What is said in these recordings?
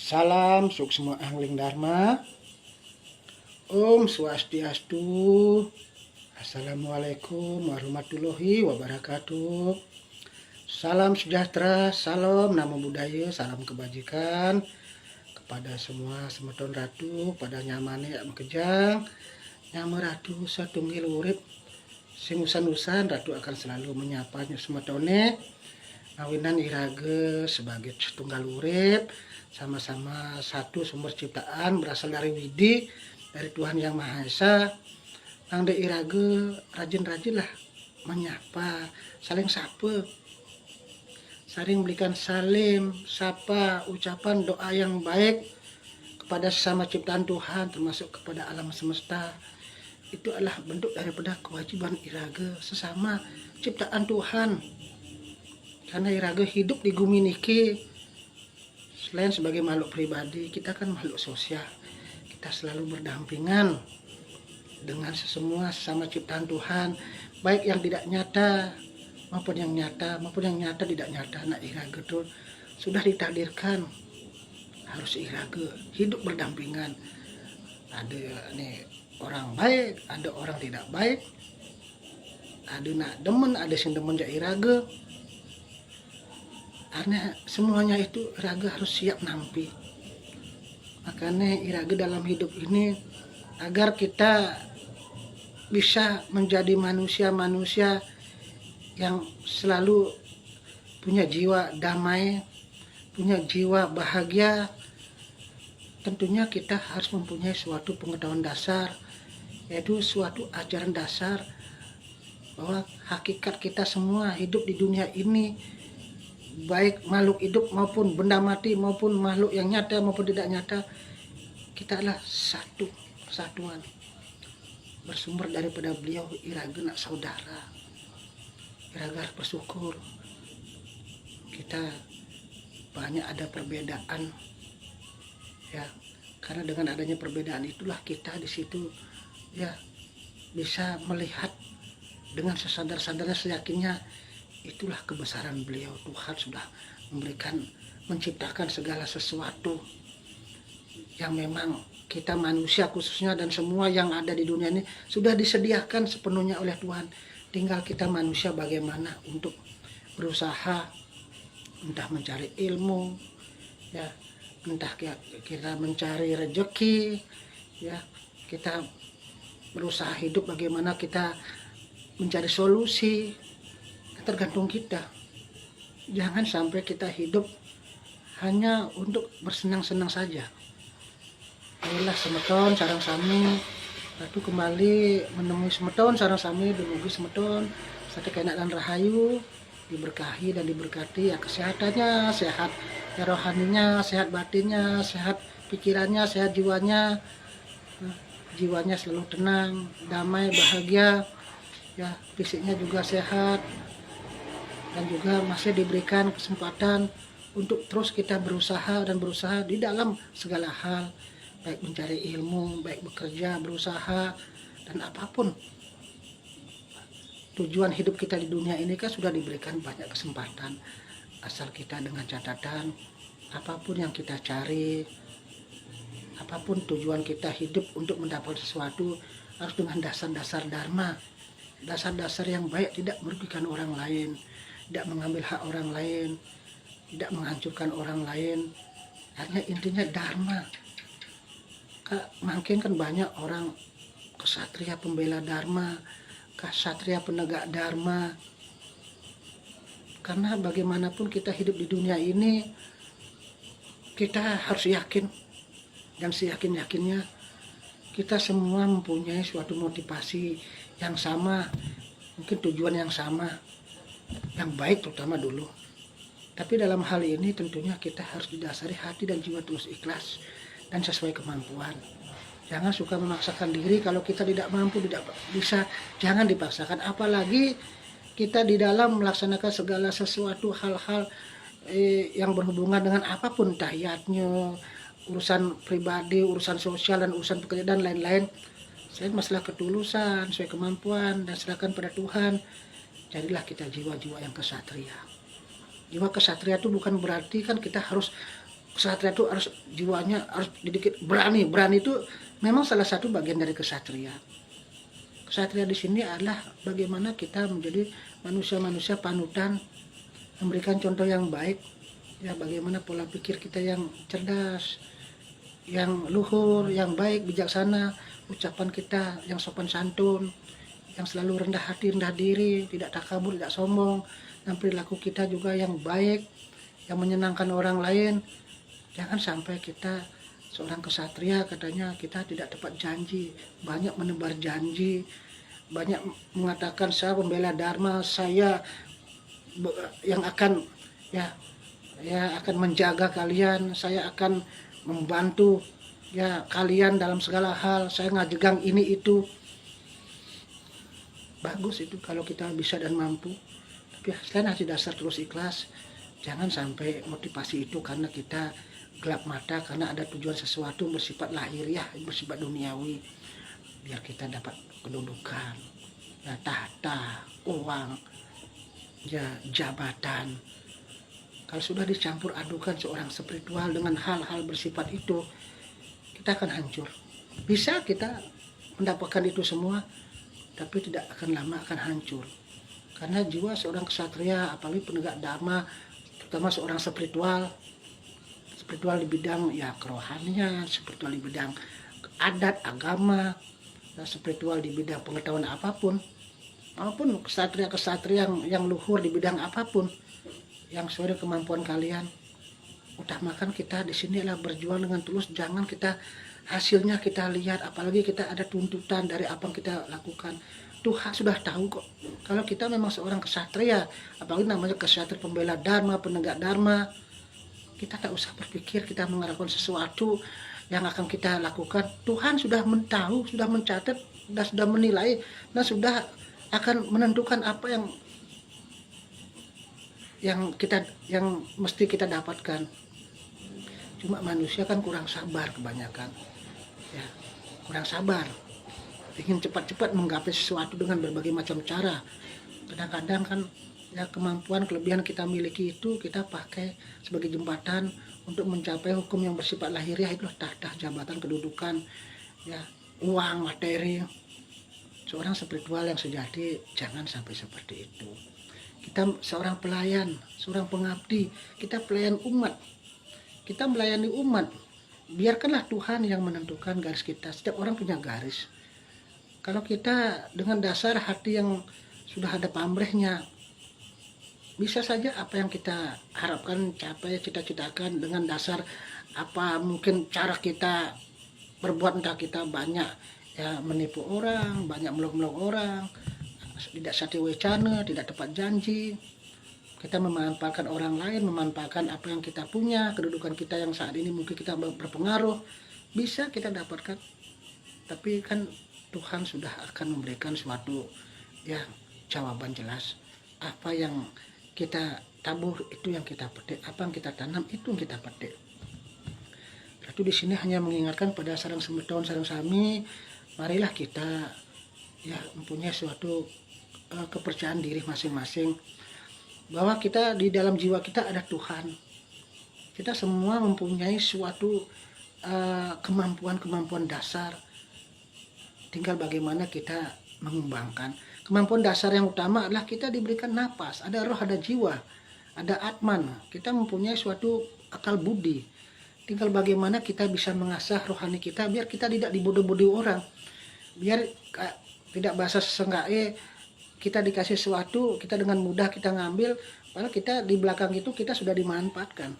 Salam suksma angling dharma. Om Swastiastu. Assalamualaikum warahmatullahi wabarakatuh. Salam sejahtera, salam namo buddhaya, salam kebajikan kepada semua semeton ratu, pada nyamane bekejang, nyama ratu satunggil urip sing usan-usan ratu akan selalu menyapanya semetone. Awinan irage sebagai tunggal urip, sama-sama satu sumber ciptaan berasal dari Widi, dari Tuhan Yang Maha Esa. Angde irage rajin-rajinlah menyapa, saling sapa, saling berikan salim, sapa, ucapan doa yang baik kepada sesama ciptaan Tuhan, termasuk kepada alam semesta. Itu adalah bentuk daripada kewajiban irage sesama ciptaan Tuhan. Karena irage hidup di bumi niki, selain sebagai makhluk pribadi, kita kan makhluk sosial. Kita selalu berdampingan dengan sesama ciptaan Tuhan, baik yang tidak nyata maupun yang nyata tidak nyata. Nah, irage itu sudah ditakdirkan harus irage hidup berdampingan. Ada nih orang baik, ada orang tidak baik, ada nak demen, ada sing demen ja irage. Karena semuanya itu irage harus siap nampi. Makanya irage dalam hidup ini agar kita bisa menjadi manusia-manusia yang selalu punya jiwa damai, punya jiwa bahagia. Tentunya kita harus mempunyai suatu pengetahuan dasar, yaitu suatu ajaran dasar bahwa hakikat kita semua hidup di dunia ini, baik makhluk hidup maupun benda mati maupun makhluk yang nyata maupun tidak nyata, kita adalah satu kesatuan, bersumber daripada beliau irage nak saudara. Irage harus bersyukur kita banyak ada perbedaan, ya, karena dengan adanya perbedaan itulah kita di situ ya bisa melihat dengan sesadar-sadarnya, seyakinnya itulah kebesaran beliau. Tuhan sudah menciptakan segala sesuatu yang memang kita manusia khususnya dan semua yang ada di dunia ini sudah disediakan sepenuhnya oleh Tuhan. Tinggal kita manusia bagaimana untuk berusaha, entah mencari ilmu, ya, entah kita mencari rezeki, ya, kita berusaha hidup bagaimana kita mencari solusi. Tergantung kita. Jangan sampai kita hidup hanya untuk bersenang-senang saja. Ayolah semeton sareng sami ratu kembali menemui semeton sareng sami dumugi semeton sate kenak dan rahayu, diberkahi dan diberkati ya, kesehatannya sehat, ya rohaninya sehat, batinnya sehat, pikirannya sehat, jiwanya selalu tenang, damai, bahagia, ya, fisiknya juga sehat. Dan juga masih diberikan kesempatan untuk terus kita berusaha di dalam segala hal, baik mencari ilmu, baik bekerja, berusaha, dan apapun tujuan hidup kita di dunia ini kan sudah diberikan banyak kesempatan, asal kita dengan catatan apapun yang kita cari, apapun tujuan kita hidup untuk mendapatkan sesuatu harus dengan dasar-dasar dharma, dasar-dasar yang baik, tidak merugikan orang lain, tidak mengambil hak orang lain, tidak menghancurkan orang lain. Hanya intinya dharma. Makin kan banyak orang kesatria pembela dharma, kesatria penegak dharma. Karena bagaimanapun kita hidup di dunia ini, kita harus yakin dan seyakin-yakinnya kita semua mempunyai suatu motivasi yang sama, mungkin tujuan yang sama, yang baik terutama dulu. Tapi dalam hal ini tentunya kita harus didasari hati dan jiwa terus ikhlas dan sesuai kemampuan. Jangan suka memaksakan diri kalau kita tidak mampu, tidak bisa, jangan dipaksakan. Apalagi kita di dalam melaksanakan segala sesuatu hal-hal yang berhubungan dengan apapun, tahiyatnya, urusan pribadi, urusan sosial, dan urusan pekerjaan dan lain-lain. Selain masalah ketulusan, sesuai kemampuan, dan serahkan pada Tuhan. Jadilah kita jiwa-jiwa yang kesatria. Jiwa kesatria itu bukan berarti kan kita harus Kesatria itu harus jiwanya harus dididik berani. Berani itu memang salah satu bagian dari kesatria. Kesatria di sini adalah bagaimana kita menjadi manusia-manusia panutan, memberikan contoh yang baik, ya bagaimana pola pikir kita yang cerdas, yang luhur, yang baik, bijaksana, ucapan kita yang sopan santun, yang selalu rendah hati, rendah diri, tidak takabur, tidak sombong, dan perilaku kita juga yang baik, yang menyenangkan orang lain. Jangan sampai kita seorang kesatria katanya kita tidak tepat janji, banyak menebar janji, banyak mengatakan saya pembela Dharma, saya yang akan akan menjaga kalian, saya akan membantu ya kalian dalam segala hal, saya ngajegang ini itu. Bagus itu kalau kita bisa dan mampu, tapi selain hati dasar terus ikhlas. Jangan sampai motivasi itu karena kita gelap mata, karena ada tujuan sesuatu bersifat lahiriah, bersifat duniawi, biar kita dapat kedudukan, ya tahta, uang, ya jabatan. Kalau sudah dicampur adukan seorang spiritual dengan hal-hal bersifat itu, kita akan hancur. Bisa kita mendapatkan itu semua, tapi tidak akan lama akan hancur. Karena jiwa seorang kesatria, apalagi penegak dharma, terutama seorang spiritual di bidang ya kerohanian, spiritual di bidang adat, agama, dan spiritual di bidang pengetahuan apapun, maupun kesatria yang luhur di bidang apapun, yang sesuai dengan kemampuan kalian. Utamakan kita di sini adalah berjuang dengan tulus. Jangan kita hasilnya kita lihat, apalagi kita ada tuntutan dari apa yang kita lakukan. Tuhan sudah tahu kok. Kalau kita memang seorang kesatria, apalagi namanya kesatria pembela Dharma, penegak Dharma, kita tak usah berpikir kita mengharapkan sesuatu yang akan kita lakukan. Tuhan sudah tahu, sudah mencatat, dan sudah menilai, dan sudah akan menentukan apa yang mesti kita dapatkan. Cuma manusia kan kurang sabar kebanyakan, ya kurang sabar, ingin cepat-cepat menggapai sesuatu dengan berbagai macam cara. Kadang-kadang kan ya kemampuan kelebihan kita miliki itu kita pakai sebagai jembatan untuk mencapai hukum yang bersifat lahiriah, itu tahta, jabatan, kedudukan, ya uang, materi. Seorang spiritual yang sejati jangan sampai seperti itu. Kita seorang pelayan, seorang pengabdi, kita pelayan umat, kita melayani umat. Biarkanlah Tuhan yang menentukan garis kita. Setiap orang punya garis. Kalau kita dengan dasar hati yang sudah ada pamrihnya, bisa saja apa yang kita harapkan, capai, cita-citakan dengan dasar apa mungkin cara kita berbuat, entah kita banyak ya menipu orang, banyak meluk-meluk orang, tidak sati wecana, tidak tepat janji, kita memanfaatkan orang lain, memanfaatkan apa yang kita punya, kedudukan kita yang saat ini mungkin kita berpengaruh, bisa kita dapatkan. Tapi kan Tuhan sudah akan memberikan suatu ya jawaban jelas. Apa yang kita tabur itu yang kita petik, apa yang kita tanam itu yang kita petik. Lalu di sini hanya mengingatkan pada sarang sembeton, sarang sami, marilah kita ya mempunyai suatu kepercayaan diri masing-masing, bahwa kita di dalam jiwa kita ada Tuhan. Kita semua mempunyai suatu kemampuan dasar, tinggal bagaimana kita mengembangkan. Kemampuan dasar yang utama adalah kita diberikan napas, ada roh, ada jiwa, ada atman. Kita mempunyai suatu akal budi. Tinggal bagaimana kita bisa mengasah rohani kita biar kita tidak dibodoh-bodohi orang. Biar tidak bahasa sesenggae, kita dikasih sesuatu, kita dengan mudah kita ngambil, padahal kita di belakang itu kita sudah dimanfaatkan.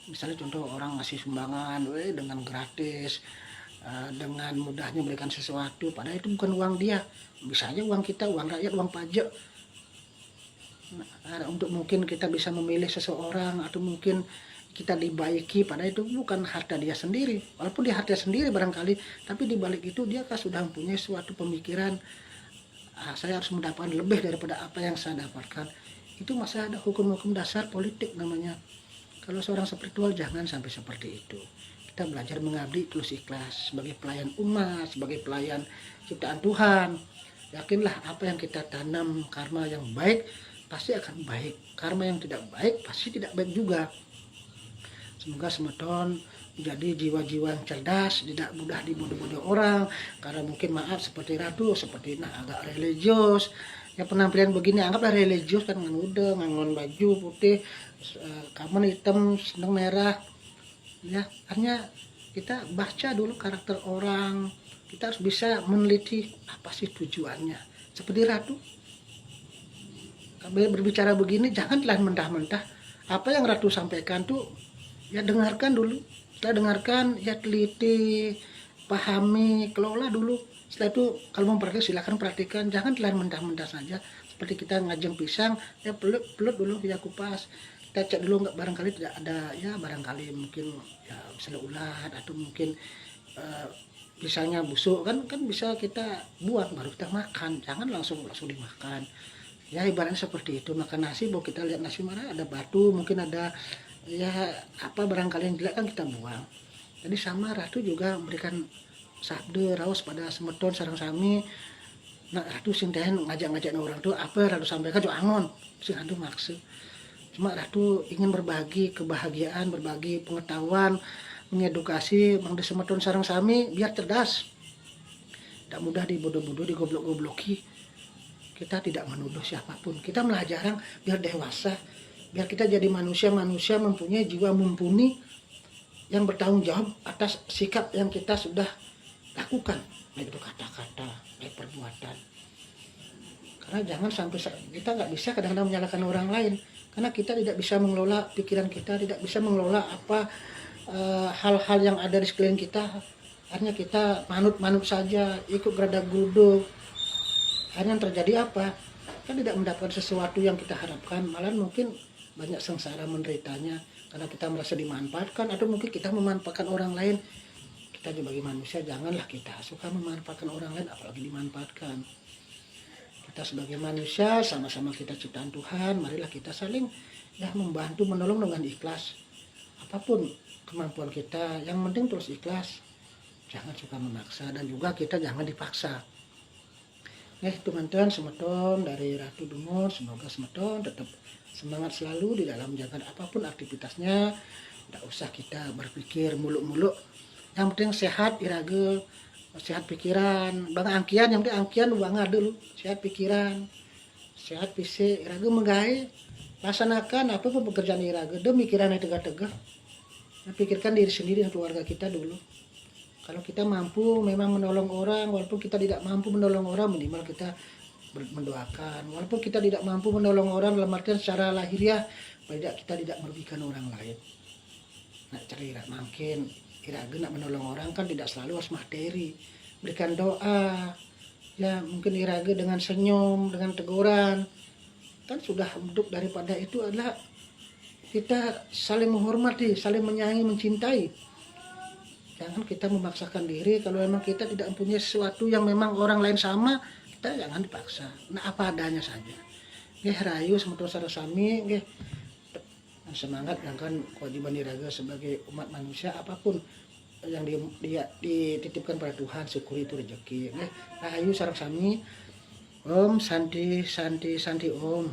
Misalnya contoh orang ngasih sumbangan dengan gratis, dengan mudahnya memberikan sesuatu, padahal itu bukan uang dia, bisa aja uang kita, uang rakyat, uang pajak. Nah, untuk mungkin kita bisa memilih seseorang, atau mungkin kita dibaiki, padahal itu bukan harta dia sendiri, walaupun dia harta sendiri barangkali, tapi dibalik itu dia kan sudah mempunyai suatu pemikiran, saya harus mendapatkan lebih daripada apa yang saya dapatkan. Itu masih ada hukum-hukum dasar politik namanya. Kalau seorang spiritual jangan sampai seperti itu. Kita belajar mengabdi tulus ikhlas sebagai pelayan umat, sebagai pelayan ciptaan Tuhan. Yakinlah apa yang kita tanam, karma yang baik pasti akan baik, karma yang tidak baik pasti tidak baik juga. Semoga semeton menjadi jiwa-jiwa yang cerdas, tidak mudah dibodoh-bodoh orang. Karena mungkin maaf seperti Ratu, seperti agak religius. Ya penampilan begini anggaplah religius kan, ngan udah ngangon baju putih, kamen hitam, seneng merah. Ya, hanya kita baca dulu karakter orang. Kita harus bisa meneliti apa sih tujuannya. Seperti Ratu, berbicara begini jangan telan mentah-mentah. Apa yang Ratu sampaikan tuh ya dengarkan dulu. Setelah dengarkan ya teliti, pahami, kelola dulu. Setelah itu kalau mau praktik silakan praktikan, jangan telan mentah-mentah saja. Seperti kita ngajeng pisang, ya pelut dulu ya kupas. Kita cek dulu nggak barangkali tidak ada, ya barangkali mungkin ya misalnya ulat atau mungkin pisangnya busuk kan bisa kita buang baru kita makan, jangan langsung dimakan. Ya ibaratnya seperti itu. Makan nasi bahwa kita lihat nasi mana ada batu, mungkin ada ya apa barangkali yang jelek kan kita buang. Jadi sama Ratu juga memberikan sabda raos pada semeton sareng sami. Nah Ratu sing tehen ngajak-ngajak orang tuh apa Ratu sampaikan jo angon sing anu maksud. Cuma Ratu ingin berbagi kebahagiaan, berbagi pengetahuan, mengedukasi mangde semeton sareng sami biar cerdas. Tidak mudah dibodoh-bodoh, digoblok-gobloki. Kita tidak menuduh siapapun, kita melajarkan biar dewasa, biar kita jadi manusia-manusia mempunyai jiwa mumpuni yang bertanggung jawab atas sikap yang kita sudah lakukan, baik itu kata-kata, baik perbuatan. Karena jangan sampai kita nggak bisa kadang-kadang menyalahkan orang lain, karena kita tidak bisa mengelola pikiran kita, tidak bisa mengelola apa hal-hal yang ada di sekeliling kita. Hanya kita manut-manut saja, ikut gerada-geruduk. Hanya yang terjadi apa? Kan tidak mendapatkan sesuatu yang kita harapkan, malah mungkin banyak sengsara menderitanya karena kita merasa dimanfaatkan, atau mungkin kita memanfaatkan orang lain. Kita sebagai manusia janganlah kita suka memanfaatkan orang lain, apalagi dimanfaatkan. Kita sebagai manusia sama-sama kita ciptaan Tuhan, marilah kita saling ya membantu menolong dengan ikhlas. Apapun kemampuan kita, yang penting terus ikhlas. Jangan suka memaksa, dan juga kita jangan dipaksa. Teman-teman semeton dari Ratu Dumur, semoga semeton tetap semangat selalu di dalam menjalankan apapun aktivitasnya. Tidak usah kita berpikir muluk-muluk. Yang penting sehat iraga, sehat pikiran. Bang angkian yang penting angkian bang dulu. Sehat pikiran, sehat fisik, iraga menggawe. Laksanakan apapun pekerjaan iraga, demikiran yang tegak-tegak. Pikirkan diri sendiri dan keluarga kita dulu. Kalau kita mampu memang menolong orang, walaupun kita tidak mampu menolong orang, minimal kita mendoakan. Walaupun kita tidak mampu menolong orang dalam artian secara lahiriah, kita tidak merugikan orang lain. Nah, cara mungkin iraga nak menolong orang kan tidak selalu harus materi. Berikan doa, ya mungkin iraga dengan senyum, dengan teguran. Kan sudah bentuk daripada itu adalah kita saling menghormati, saling menyayangi, mencintai. Jangan kita memaksakan diri. Kalau memang kita tidak mempunyai sesuatu yang memang orang lain sama, kita jangan dipaksa. Nah apa adanya saja. Rayu semeton sarasami, semangat dengan kewajiban iraga sebagai umat manusia, apapun yang dititipkan pada Tuhan, syukuri itu rezeki. Rayu sarasami. Om Santi Santi Santi Om.